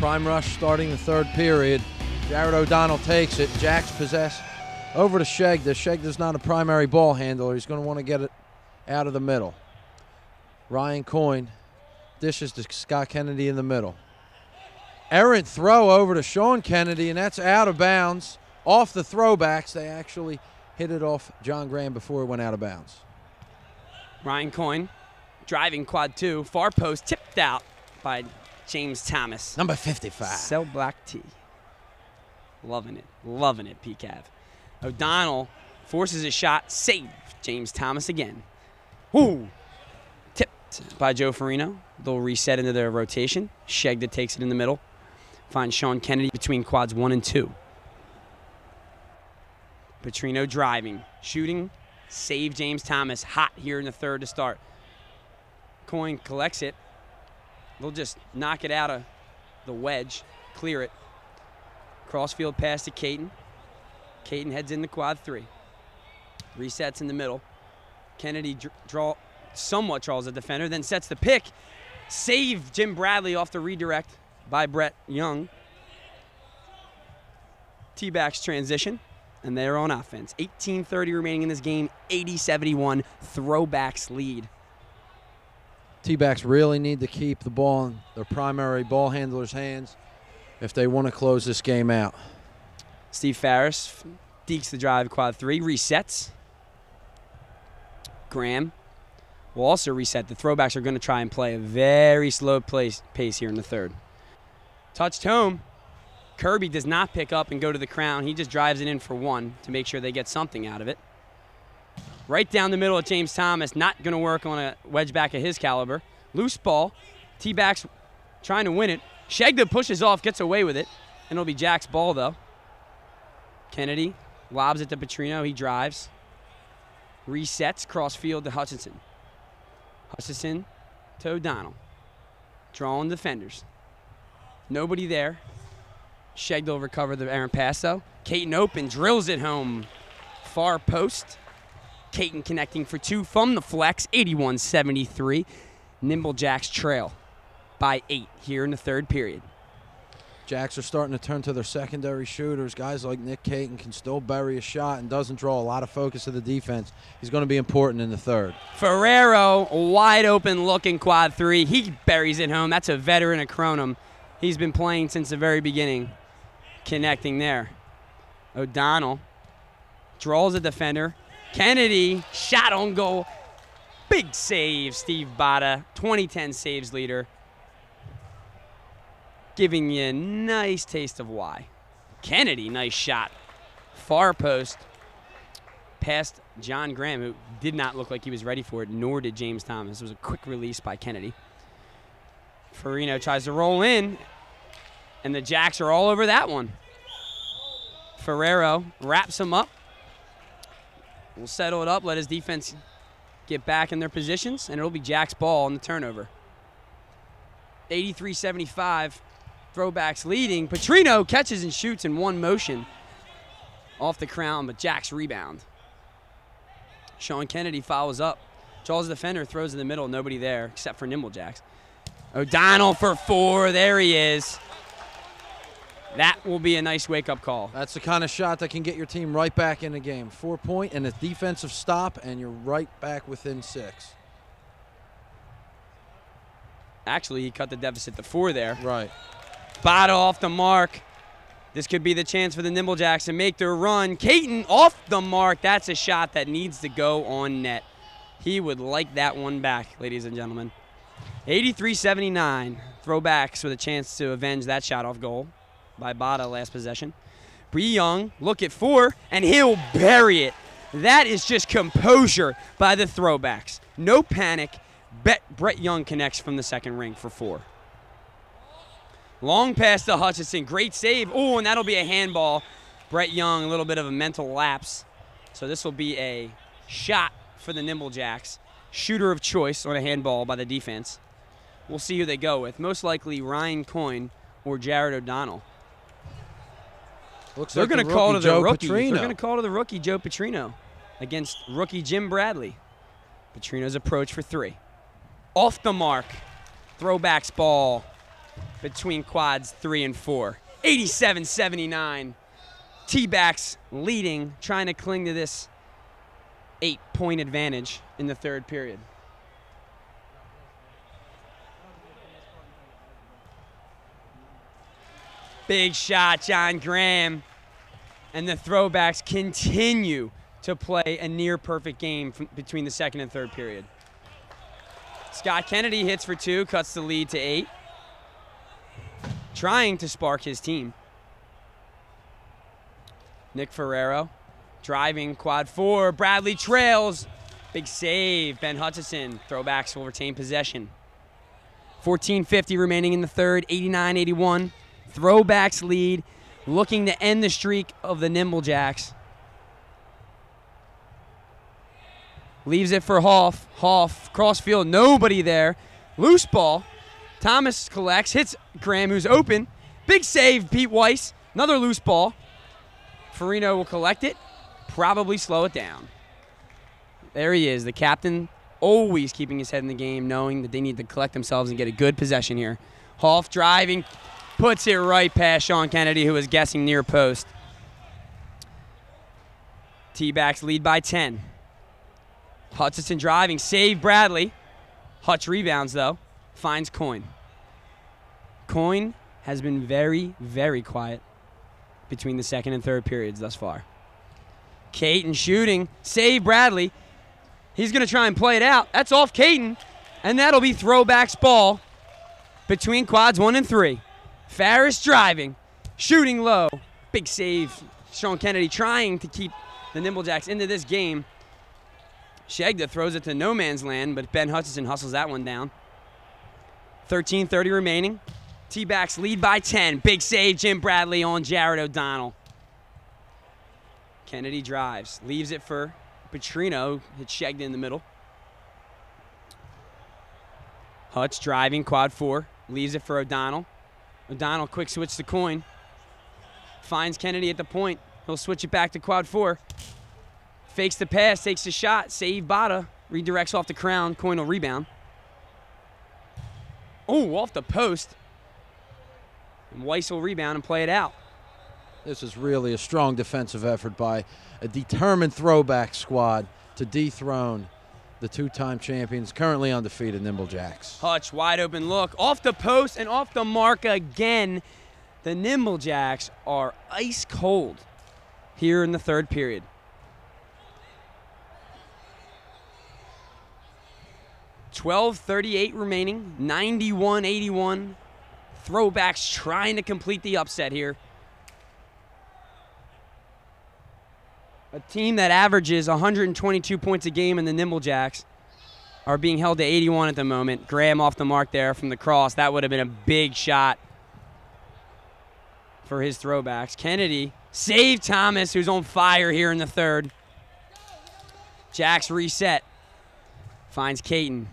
Prime rush starting the third period. Jared O'Donnell takes it. Jacks possess over to Shegda. Shegda's not a primary ball handler. He's going to want to get it out of the middle. Ryan Coyne dishes to Scott Kennedy in the middle. Errant throw over to Sean Kennedy, and that's out of bounds. Off the throwbacks. They actually hit it off John Graham before it went out of bounds. Ryan Coyne driving quad 2. Far post tipped out by James Thomas. Number 55. Cell black tee. Loving it. Loving it, PCAV. O'Donnell forces a shot. Save James Thomas again. Ooh. Tipped by Joe Farino. They'll reset into their rotation. Shegda takes it in the middle. Finds Sean Kennedy between quads 1 and 2. Petrino driving. Shooting. Save James Thomas. Hot here in the third to start. Coyne collects it. They'll just knock it out of the wedge. Clear it. Crossfield pass to Caton. Caton heads into quad 3. Resets in the middle. Kennedy somewhat draws the defender, then sets the pick. Save Jim Bradley off the redirect by Brett Young. T-backs transition, and they're on offense. 18:30 remaining in this game. 80-71. Throwbacks lead. T-backs really need to keep the ball in their primary ball handlers' hands if they want to close this game out. Steve Farris dekes the drive, quad 3, resets. Graham will also reset. The throwbacks are going to try and play a very slow pace here in the third. Touched home. Kirby does not pick up and go to the crown. He just drives it in for 1 to make sure they get something out of it. Right down the middle of James Thomas. Not going to work on a wedge back of his caliber. Loose ball. T-backs trying to win it. Shegda pushes off, gets away with it. And it'll be Jack's ball, though. Kennedy lobs it to Petrino. He drives. Resets crossfield to Hutchinson. Hutchinson to O'Donnell. Drawing defenders. Nobody there. Shegda will recover the errant pass, though. Caton open, drills it home. Far post. Caton connecting for 2 from the flex. 81-73. Nimble Jacks trail by 8 here in the third period. Jacks are starting to turn to their secondary shooters. Guys like Nick Caton can still bury a shot and doesn't draw a lot of focus of the defense. He's going to be important in the third. Ferrero, wide open look in quad 3. He buries it home. That's a veteran of Kronum. He's been playing since the very beginning. Connecting there. O'Donnell draws a defender. Kennedy, shot on goal. Big save, Steve Bada, 2010 saves leader. Giving you a nice taste of why. Kennedy, nice shot. Far post. Past John Graham, who did not look like he was ready for it, nor did James Thomas. It was a quick release by Kennedy. Farino tries to roll in, and the Jacks are all over that one. Ferrero wraps him up. Will settle it up, let his defense get back in their positions, and it'll be Jack's ball on the turnover. 83-75. Throwbacks leading. Petrino catches and shoots in one motion off the crown, but Jack's rebound. Sean Kennedy follows up. Draws the defender, throws in the middle. Nobody there except for Nimble Jacks. O'Donnell for 4. There he is. That will be a nice wake-up call. That's the kind of shot that can get your team right back in the game. 4-point and a defensive stop, and you're right back within 6. Actually, he cut the deficit to 4 there. Right. Bada off the mark. This could be the chance for the Nimble Jacks to make their run. Caton off the mark. That's a shot that needs to go on net. He would like that one back, ladies and gentlemen. 83-79. Throwbacks with a chance to avenge that shot off goal by Bada last possession. Bree Young, look at 4, and he'll bury it. That is just composure by the Throwbacks. No panic. Brett Young connects from the second ring for 4. Long pass to Hutchinson. Great save. Oh, and that'll be a handball. Brett Young, a little bit of a mental lapse. So this will be a shot for the Nimble Jacks. Shooter of choice on a handball by the defense. We'll see who they go with. Most likely Ryan Coyne or Jared O'Donnell. Looks They're like going to call to the rookie. Petrino. They're going to call to the rookie Joe Petrino against rookie Jim Bradley. Petrino's approach for 3. Off the mark. Throwbacks ball. between quads 3 and 4. 87-79. T-backs leading, trying to cling to this 8-point advantage in the third period. Big shot, John Graham. And the Throwbacks continue to play a near-perfect game between the second and third period. Scott Kennedy hits for 2, cuts the lead to 8. Trying to spark his team. Nick Ferrero driving quad 4. Bradley trails. Big save. Ben Hutchison. Throwbacks will retain possession. 14:50 remaining in the third. 89-81. Throwbacks lead. Looking to end the streak of the Nimble Jacks. Leaves it for Hoff. Hoff, crossfield, nobody there. Loose ball. Thomas collects, hits Graham, who's open. Big save, Pete Weiss. Another loose ball. Farino will collect it, probably slow it down. There he is, the captain, always keeping his head in the game, knowing that they need to collect themselves and get a good possession here. Hoff driving, puts it right past Sean Kennedy, who was guessing near post. T-backs lead by 10. Hutchison driving, save Bradley. Hutch rebounds, though. Finds Coyne. Coyne has been very, very quiet between the second and third periods thus far. Caton shooting, save Bradley. He's going to try and play it out. That's off Caton, and that'll be Throwbacks ball between quads 1 and 3. Farris driving, shooting low. Big save. Sean Kennedy trying to keep the Nimble Jacks into this game. Shegda throws it to no man's land, but Ben Hutchison hustles that one down. 13:30 remaining. T-backs lead by 10. Big save, Jim Bradley on Jared O'Donnell. Kennedy drives, leaves it for Petrino. Hits Shegda in the middle. Hutch driving, quad 4. Leaves it for O'Donnell. O'Donnell, quick switch to Coyne. Finds Kennedy at the point. He'll switch it back to quad 4. Fakes the pass, takes the shot. Save Bada. Redirects off the crown. Coyne will rebound. Oh, off the post. And Weiss will rebound and play it out. This is really a strong defensive effort by a determined Throwback squad to dethrone the two-time champions, currently undefeated Nimble Jacks. Hutch, wide open look. Off the post and off the mark again. The Nimble Jacks are ice cold here in the third period. .38 remaining, 91-81. Throwbacks trying to complete the upset here. A team that averages 122 points a game in the Nimble Jacks are being held to 81 at the moment. Graham off the mark there from the cross. That would have been a big shot for his Throwbacks. Kennedy saved Thomas, who's on fire here in the third. Jacks reset. Finds Caton.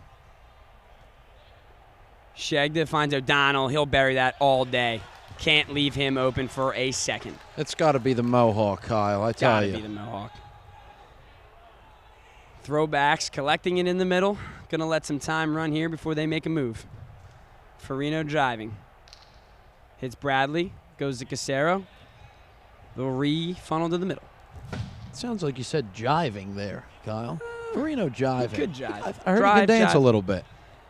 Shegda finds O'Donnell. He'll bury that all day. Can't leave him open for a second. It's got to be the Mohawk, Kyle, I tell you. Got to be the Mohawk. Throwbacks collecting it in the middle. Going to let some time run here before they make a move. Farino driving. Hits Bradley. Goes to Casero. They'll re-funnel to the middle. It sounds like you said jiving there, Kyle. Farino jiving. Good jive. I heard you can dance a little bit.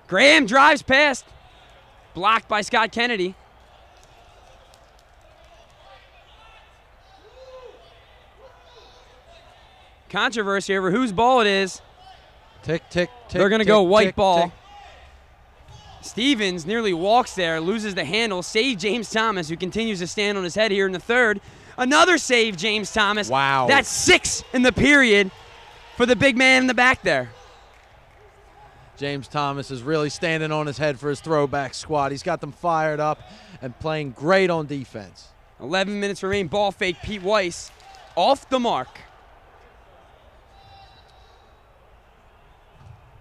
Graham drives past. Blocked by Scott Kennedy. Controversy over whose ball it is. Tick, tick, tick. They're going to go white tick, ball. Tick. Stevens nearly walks there, loses the handle. Save James Thomas, who continues to stand on his head here in the third. Another save, James Thomas. Wow. That's 6 in the period for the big man in the back there. James Thomas is really standing on his head for his Throwback squad. He's got them fired up and playing great on defense. 11 minutes remain. Ball fake. Pete Weiss off the mark.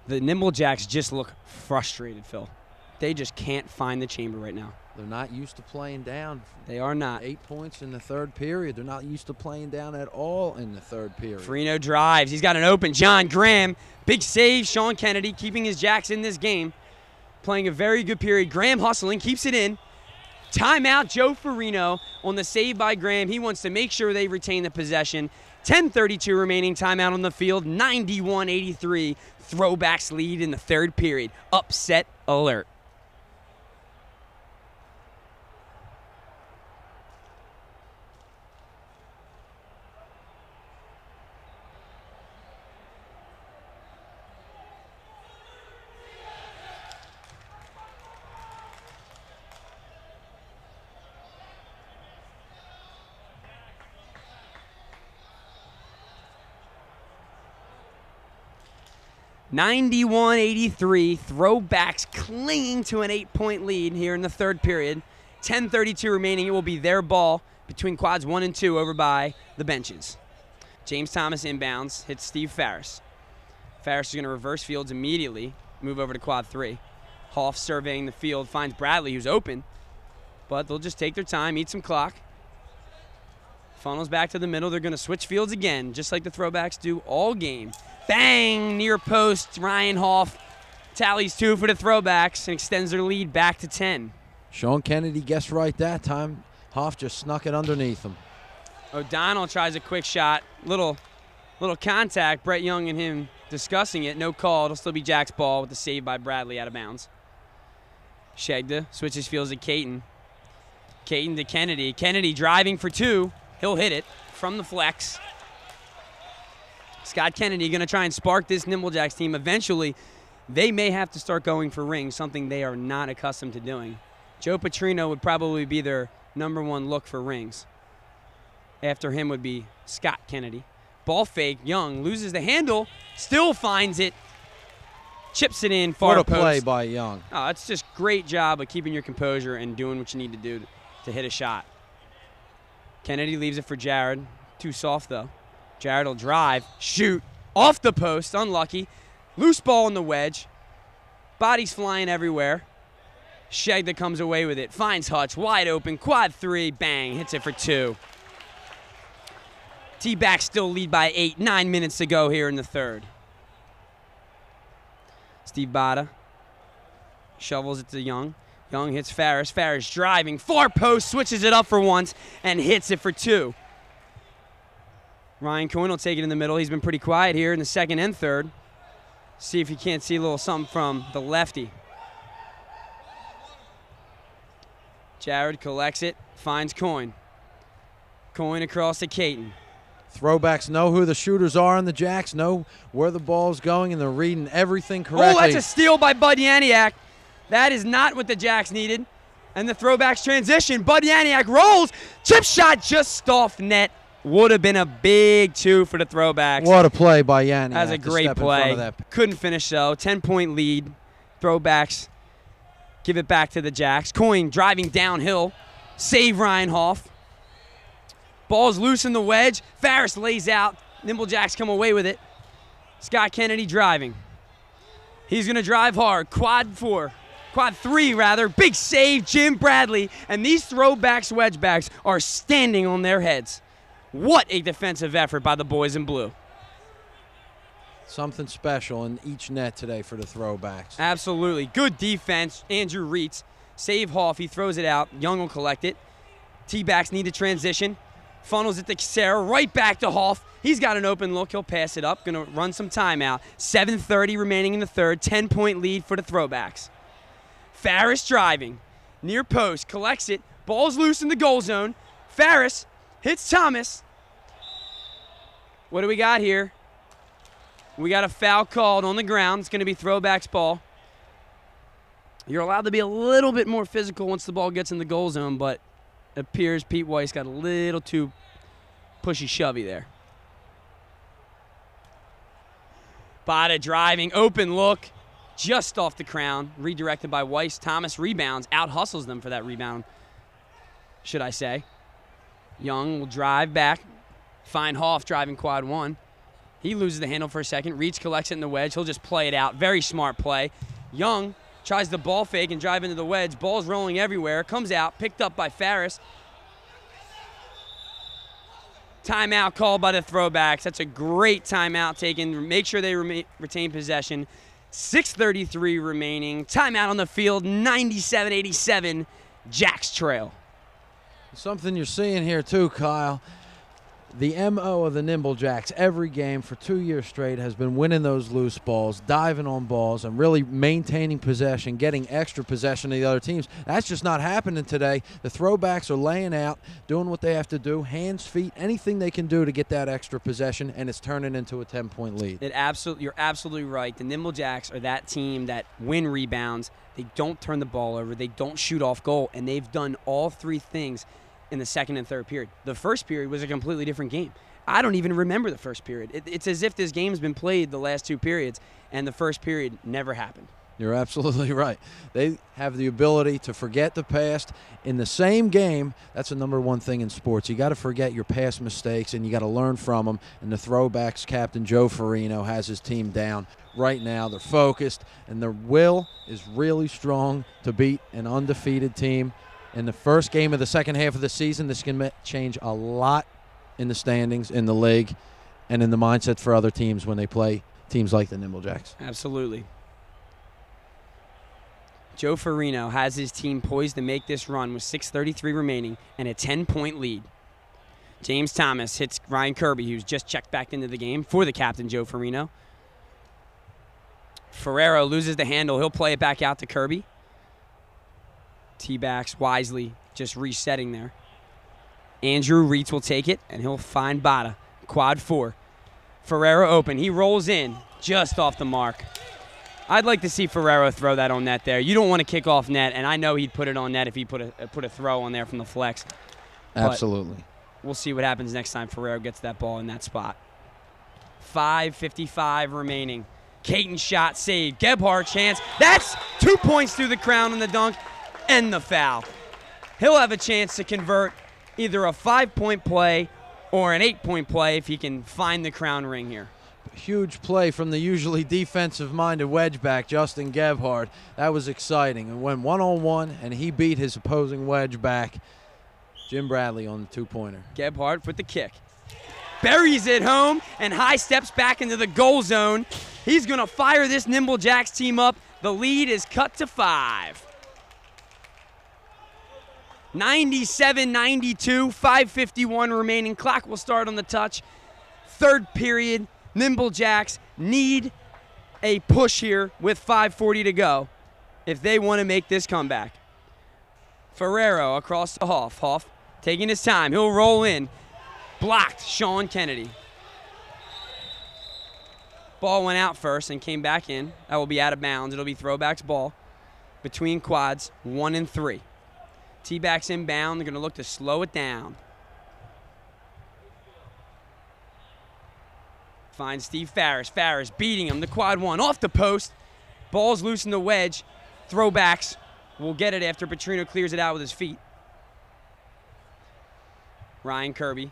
The Nimble Jacks just look frustrated, Phil. They just can't find the chamber right now. They're not used to playing down. They are not. 8 points in the third period. They're not used to playing down at all in the third period. Farino drives. He's got an open. John Graham. Big save. Sean Kennedy keeping his Jacks in this game. Playing a very good period. Graham hustling. Keeps it in. Timeout, Joe Farino on the save by Graham. He wants to make sure they retain the possession. 10:32 remaining, timeout on the field, 91-83. Throwbacks lead in the third period. Upset alert. (91-83), Throwbacks clinging to an 8-point lead here in the third period. 10:32 remaining. It will be their ball between quads 1 and 2 over by the benches. James Thomas inbounds, hits Steve Farris. Farris is going to reverse fields immediately, move over to quad 3. Hoff surveying the field, finds Bradley, who's open, but they'll just take their time, eat some clock. Funnels back to the middle. They're going to switch fields again, just like the Throwbacks do all game. Bang! Near post. Ryan Hoff tallies 2 for the Throwbacks and extends their lead back to 10. Sean Kennedy guessed right that time. Hoff just snuck it underneath him. O'Donnell tries a quick shot. Little contact. Brett Young and him discussing it. No call. It'll still be Jack's ball with the save by Bradley out of bounds. Shegda switches fields to Caton. Caton to Kennedy. Kennedy driving for 2. He'll hit it from the flex. Scott Kennedy going to try and spark this Nimble Jacks team. Eventually, they may have to start going for rings, something they are not accustomed to doing. Joe Petrino would probably be their #1 look for rings. After him would be Scott Kennedy. Ball fake, Young loses the handle, still finds it, chips it in, far post. What a play by Young. Oh, it's just great job of keeping your composure and doing what you need to do to hit a shot. Kennedy leaves it for Jared. Too soft, though. Jared will drive, shoot, off the post, unlucky. Loose ball on the wedge. Bodies flying everywhere. Shegda comes away with it, finds Hutch, wide open, quad 3, bang, hits it for 2. T-backs still lead by 8, 9 minutes to go here in the third. Steve Bada shovels it to Young. Young hits Farris. Farris driving, far post, switches it up for once, and hits it for 2. Ryan Coyne will take it in the middle. He's been pretty quiet here in the second and third. See if he can't see a little something from the lefty. Jared collects it, finds Coyne. Coyne across to Caton. Throwbacks know who the shooters are on the Jacks, know where the ball's going, and they're reading everything correctly. Oh, that's a steal by Bud Yaniak. That is not what the Jacks needed. And the Throwbacks transition. Bud Yaniak rolls. Chip shot just off net. Would have been a big 2 for the Throwbacks. What a play by Yaniak. That's a great play. Couldn't finish, though. 10-point lead. Throwbacks give it back to the Jacks. Coyne driving downhill. Save Ryan Hoff. Ball's loose in the wedge. Farris lays out. Nimble Jacks come away with it. Scott Kennedy driving. He's going to drive hard. Quad 3 rather. Big save, Jim Bradley. And these Throwbacks wedgebacks are standing on their heads. What a defensive effort by the boys in blue. Something special in each net today for the Throwbacks. Absolutely. Good defense. Andrew Reitz. Save Hoff. He throws it out. Young will collect it. T-backs need to transition. Funnels it to Sarah. Right back to Hoff. He's got an open look. He'll pass it up. Going to run some timeout. 7:30 remaining in the third. 10-point lead for the Throwbacks. Farris driving. Near post. Collects it. Ball's loose in the goal zone. Farris hits Thomas. What do we got here? We got a foul called on the ground. It's going to be Throwbacks ball. You're allowed to be a little bit more physical once the ball gets in the goal zone, but it appears Pete Weiss got a little too pushy-shovey there. Bada driving, open look, just off the crown, redirected by Weiss. Thomas rebounds, out-hustles them for that rebound, should I say. Young will drive back, find Hoff driving quad 1. He loses the handle for a second. Reach collects it in the wedge. He'll just play it out. Very smart play. Young tries the ball fake and drive into the wedge. Ball's rolling everywhere. Comes out, picked up by Farris. Timeout called by the Throwbacks. That's a great timeout taken. Make sure they retain possession. 6:33 remaining. Timeout on the field. 97-87. Jacks trail. Something you're seeing here too, Kyle. The MO of the Nimble Jacks every game for 2 years straight has been winning those loose balls, diving on balls, and really maintaining possession, getting extra possession of the other teams. That's just not happening today. The Throwbacks are laying out, doing what they have to do, hands, feet, anything they can do to get that extra possession, and it's turning into a 10-point lead. You're absolutely right. The Nimble Jacks are that team that win rebounds. They don't turn the ball over. They don't shoot off goal, and they've done all three things in the second and third period. The first period was a completely different game. I don't even remember the first period. It's as if this game's been played the last two periods, and the first period never happened. You're absolutely right. They have the ability to forget the past. In the same game, that's the number one thing in sports. You got to forget your past mistakes, and you got to learn from them. And the Throwbacks captain, Joe Farino, has his team down right now. They're focused, and their will is really strong to beat an undefeated team. In the first game of the second half of the season, this can change a lot in the standings, in the league, and in the mindset for other teams when they play teams like the Nimble Jacks. Absolutely. Joe Farino has his team poised to make this run with 6:33 remaining and a 10-point lead. James Thomas hits Ryan Kirby, who's just checked back into the game for the captain, Joe Farino. Ferrero loses the handle. He'll play it back out to Kirby. T-backs wisely, just resetting there. Andrew Reitz will take it, and he'll find Bada. Quad 4. Ferrero open. He rolls in just off the mark. I'd like to see Ferrero throw that on net there. You don't want to kick off net, and I know he'd put it on net if he put a throw on there from the flex. Absolutely. We'll see what happens next time Ferrero gets that ball in that spot. 5:55 remaining. Caton shot saved. Gebhardt chance. That's 2 points through the crown on the dunk. And the foul. He'll have a chance to convert either a 5-point play or an 8-point play if he can find the crown ring here. Huge play from the usually defensive-minded wedge back, Justin Gebhardt. That was exciting. It went one-on-one, and he beat his opposing wedge back, Jim Bradley, on the two-pointer. Gebhardt with the kick. Buries it home and high steps back into the goal zone. He's going to fire this Nimble Jacks team up. The lead is cut to 5. 97-92, 5:51 remaining. Clock will start on the touch. Third period, Nimble Jacks need a push here with 5:40 to go if they want to make this comeback. Ferrero across to Hoff. Hoff taking his time. He'll roll in. Blocked, Sean Kennedy. Ball went out first and came back in. That will be out of bounds. It'll be Throwbacks ball between quads 1 and 3. T-backs inbound. They're going to look to slow it down. Finds Steve Farris. Farris beating him. The quad 1 off the post. Ball's loose in the wedge. Throwbacks will get it after Petrino clears it out with his feet. Ryan Kirby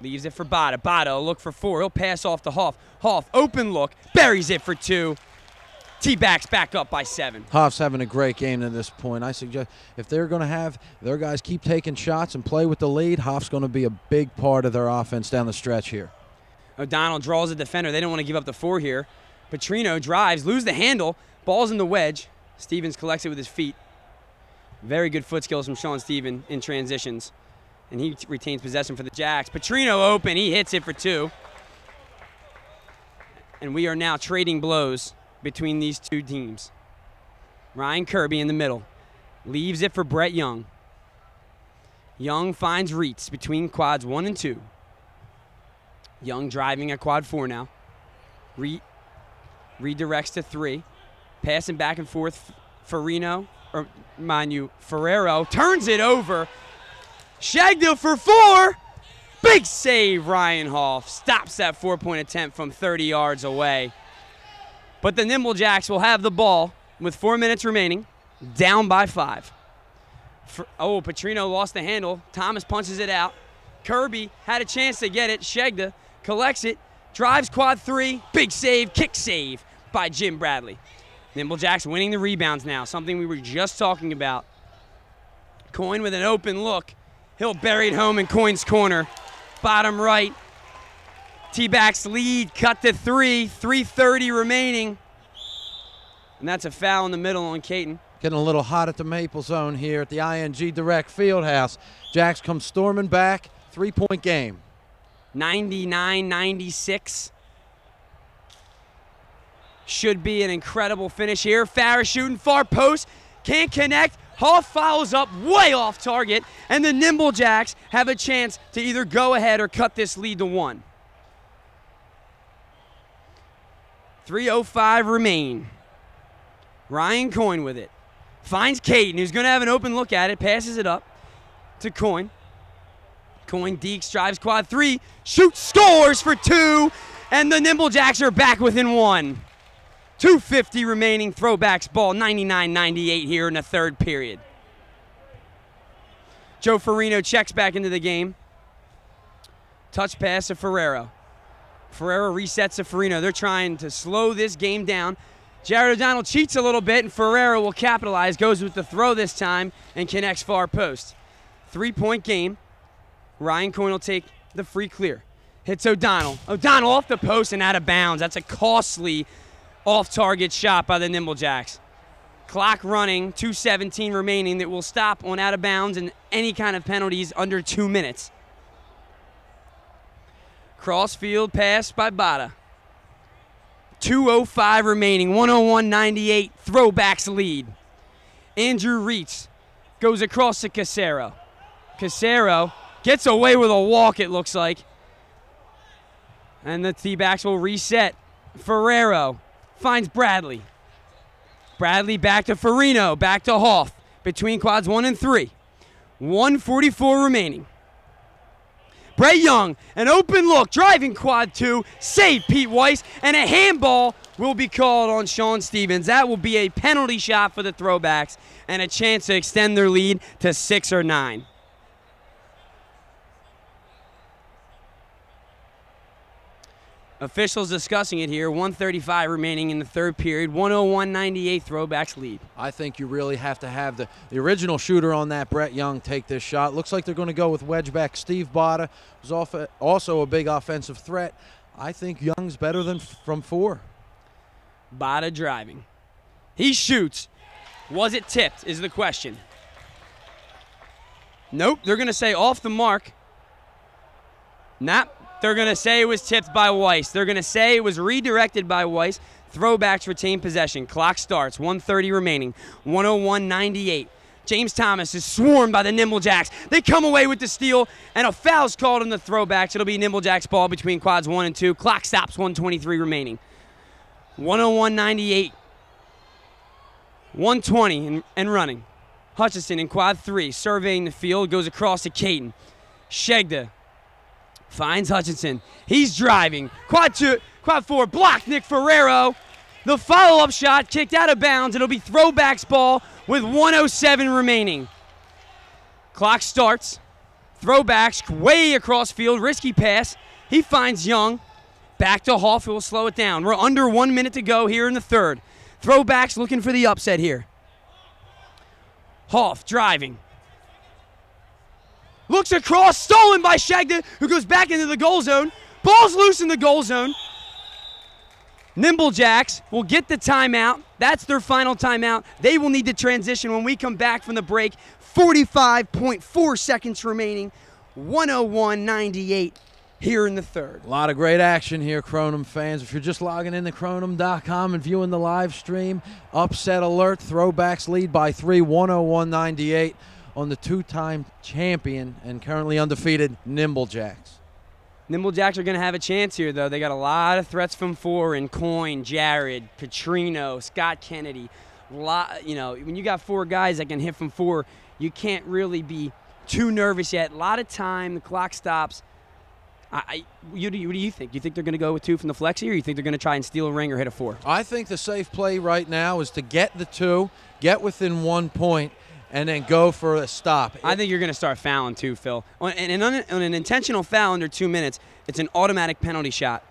leaves it for Bada. Bada will look for 4. He'll pass off to Hoff. Hoff, open look. Buries it for 2. T-backs back up by 7. Hoff's having a great game to this point. I suggest if they're going to have their guys keep taking shots and play with the lead, Hoff's going to be a big part of their offense down the stretch here. O'Donnell draws a defender. They don't want to give up the 4 here. Petrino drives, lose the handle. Ball's in the wedge. Stevens collects it with his feet. Very good foot skills from Sean Stevens in transitions. And he retains possession for the Jacks. Petrino open. He hits it for 2. And we are now trading blows between these two teams. Ryan Kirby in the middle. Leaves it for Brett Young. Young finds Reitz between quads 1 and 2. Young driving at quad 4 now. Redirects to 3. Passing back and forth. Ferrero turns it over. Shagdale for 4. Big save, Ryan Hoff. Stops that 4-point attempt from 30 yards away. But the Nimble Jacks will have the ball with 4 minutes remaining, down by 5. Petrino lost the handle. Thomas punches it out. Kirby had a chance to get it. Shegda collects it, drives quad 3. Big save, kick save by Jim Bradley. Nimble Jacks winning the rebounds now, something we were just talking about. Coyne with an open look. He'll bury it home in Coyne's corner. Bottom right. T-backs lead, cut to 3, 3:30 remaining. And that's a foul in the middle on Caton. Getting a little hot at the Maple Zone here at the ING Direct Fieldhouse. Jacks come storming back. 3-point game. 99-96. Should be an incredible finish here. Farris shooting far post. Can't connect. Hoff follows up way off target. And the Nimble Jacks have a chance to either go ahead or cut this lead to 1. 3:05 remain. Ryan Coyne with it. Finds Caden, who's going to have an open look at it. Passes it up to Coyne. Coyne deeks, drives quad 3. Shoots, scores for 2. And the Nimble Jacks are back within 1. 2:50 remaining. Throwbacks ball, 99-98 here in the third period. Joe Farino checks back into the game. Touch pass to Ferrero. Ferrero resets to Farino. They're trying to slow this game down. Jared O'Donnell cheats a little bit, and Ferrero will capitalize. Goes with the throw this time and connects far post. 3-point game. Ryan Coyne will take the free clear. Hits O'Donnell. O'Donnell off the post and out of bounds. That's a costly off-target shot by the Nimble Jacks. Clock running, 2:17 remaining. That will stop on out of bounds and any kind of penalties under 2 minutes. Crossfield pass by Bada. 2:05 remaining, 101-98, Throwbacks lead. Andrew Reitz goes across to Casero. Casero gets away with a walk, it looks like. And the T-backs will reset. Ferrero finds Bradley. Bradley back to Farino, back to Hoff, between quads 1 and 3. 1:44 remaining. Bray Young, an open look, driving quad 2, save Pete Weiss, and a handball will be called on Sean Stevens. That will be a penalty shot for the Throwbacks and a chance to extend their lead to 6 or 9. Officials discussing it here. 1:35 remaining in the third period. 101-98 Throwbacks lead. I think you really have to have the original shooter on that, Brett Young, take this shot. Looks like they're going to go with wedgeback Steve Bada, who's also a big offensive threat. I think Young's better than from 4. Bada driving. He shoots. Was it tipped is the question. Nope, they're going to say off the mark. Nope. They're going to say it was tipped by Weiss. They're going to say it was redirected by Weiss. Throwbacks retain possession. Clock starts. 1:30 remaining. 101-98. James Thomas is swarmed by the Nimble Jacks. They come away with the steal, and a foul's called on the Throwbacks. It'll be Nimble Jacks ball between quads 1 and 2. Clock stops. 1:23 remaining. 101-98. 120 and running. Hutchison in quad 3, surveying the field, goes across to Caden. Shegda finds Hutchinson. He's driving. Quad 4, blocked Nick Ferrero. The follow-up shot kicked out of bounds. It'll be Throwbacks ball with 1:07 remaining. Clock starts. Throwbacks way across field. Risky pass. He finds Young. Back to Hoff, who will slow it down. We're under 1 minute to go here in the third. Throwbacks looking for the upset here. Hoff driving. Looks across, stolen by Shegda, who goes back into the goal zone. Ball's loose in the goal zone. Nimble Jacks will get the timeout. That's their final timeout. They will need to transition when we come back from the break. 45.4 seconds remaining. 101-98 here in the third. A lot of great action here, Kronum fans. If you're just logging in to Kronum.com and viewing the live stream, upset alert. Throwbacks lead by 3, 101-98. On the 2-time champion and currently undefeated Nimble Jacks. Nimble Jacks are going to have a chance here, though. They got a lot of threats from 4 in Coyne, Jared, Petrino, Scott Kennedy. When you got 4 guys that can hit from 4, you can't really be too nervous yet. A lot of time, the clock stops. What do you think? You think they're going to go with 2 from the flexi, or you think they're going to try and steal a ring or hit a 4? I think the safe play right now is to get the 2, get within 1 point, and then go for a stop. I think you're going to start fouling too, Phil. On an intentional foul under 2 minutes, it's an automatic penalty shot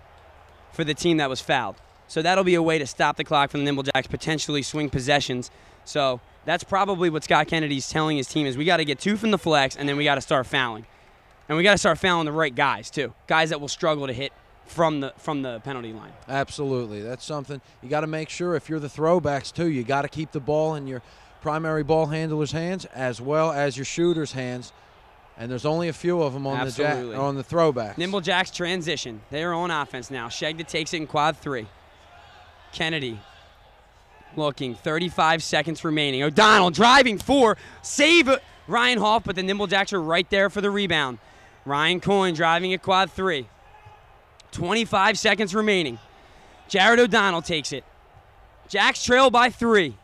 for the team that was fouled. So that'll be a way to stop the clock from the Nimble Jacks, potentially swing possessions. So that's probably what Scott Kennedy's telling his team is we got to get 2 from the flex, and then we got to start fouling. And we got to start fouling the right guys, too. Guys that will struggle to hit from the penalty line. Absolutely. That's something you got to make sure if you're the Throwbacks, too. You got to keep the ball in your primary ball handler's hands as well as your shooter's hands. And there's only a few of them on the throwbacks. Nimble Jacks transition. They're on offense now. Shegda takes it in quad 3. Kennedy looking, 35 seconds remaining. O'Donnell driving 4. Save Ryan Hoff, but the Nimble Jacks are right there for the rebound. Ryan Coyne driving at quad 3. 25 seconds remaining. Jared O'Donnell takes it. Jacks trail by 3.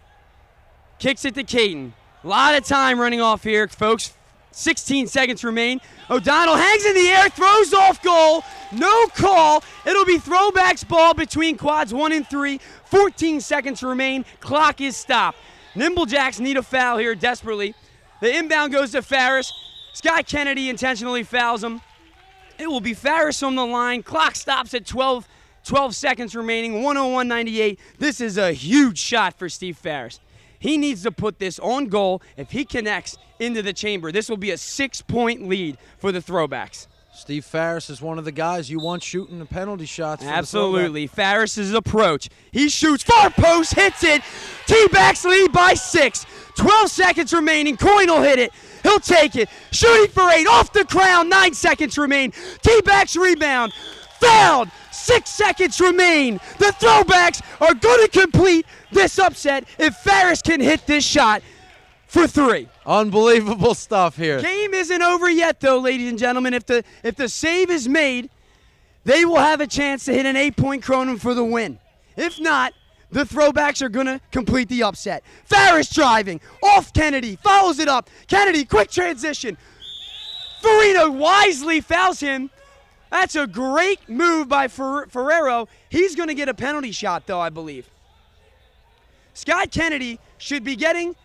Kicks it to Caton. A lot of time running off here, folks. 16 seconds remain. O'Donnell hangs in the air, throws off goal. No call. It'll be Throwbacks ball between quads 1 and 3. 14 seconds remain. Clock is stopped. Nimble Jacks need a foul here desperately. The inbound goes to Farris. Scott Kennedy intentionally fouls him. It will be Farris on the line. Clock stops at 12 seconds remaining. 101.98. This is a huge shot for Steve Farris. He needs to put this on goal. If he connects into the chamber, this will be a 6-point lead for the Throwbacks. Steve Farris is one of the guys you want shooting the penalty shots. Absolutely. Farris's approach. He shoots far post, hits it. T-backs lead by 6. 12 seconds remaining. Coyne will hit it. He'll take it. Shooting for 8. Off the crown. 9 seconds remain. T-backs rebound. Fouled. 6 seconds remain. The Throwbacks are going to complete this upset if Farris can hit this shot for 3. Unbelievable stuff here. Game isn't over yet, though, ladies and gentlemen. If the save is made, they will have a chance to hit an 8-point Kronum for the win. If not, the Throwbacks are going to complete the upset. Farris driving. Off Kennedy. Follows it up. Kennedy, quick transition. Farina wisely fouls him. That's a great move by Ferrero. He's going to get a penalty shot, though, I believe. Scott Kennedy should be getting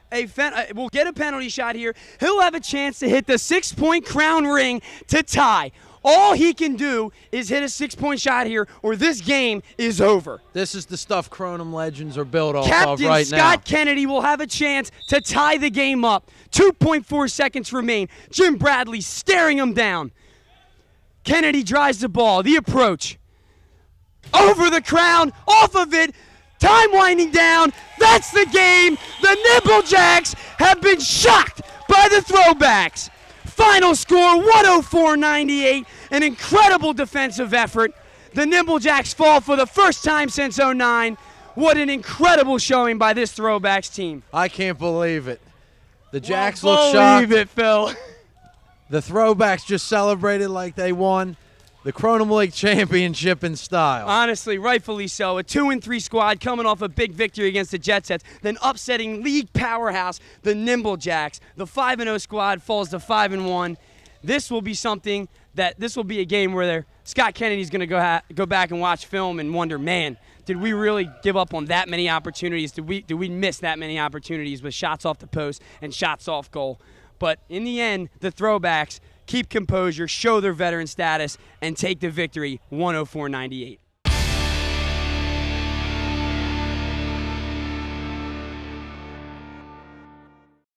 will get a penalty shot here. He'll have a chance to hit the 6-point crown ring to tie. All he can do is hit a 6-point shot here, or this game is over. This is the stuff Kronum legends are built off Captain of right now. Scott Kennedy will have a chance to tie the game up. 2.4 seconds remain. Jim Bradley staring him down. Kennedy drives the ball. The approach. Over the crown. Off of it. Time winding down. That's the game. The Nimble Jacks have been shocked by the Throwbacks. Final score, 104.98. An incredible defensive effort. The Nimble Jacks fall for the first time since '09. What an incredible showing by this Throwbacks team. I can't believe it. The Jacks look shocked. Believe it, Phil. The Throwbacks just celebrated like they won the Kronum League championship in style. Honestly, rightfully so. A 2-3 squad coming off a big victory against the Jet Sets, then upsetting league powerhouse, the Nimble Jacks. The 5-0 squad falls to 5-1. This will be something this will be a game where Scott Kennedy's going to go back and watch film and wonder, man, did we really give up on that many opportunities? Did we miss that many opportunities with shots off the post and shots off goal? But in the end, the Throwbacks keep composure, show their veteran status, and take the victory 104.98.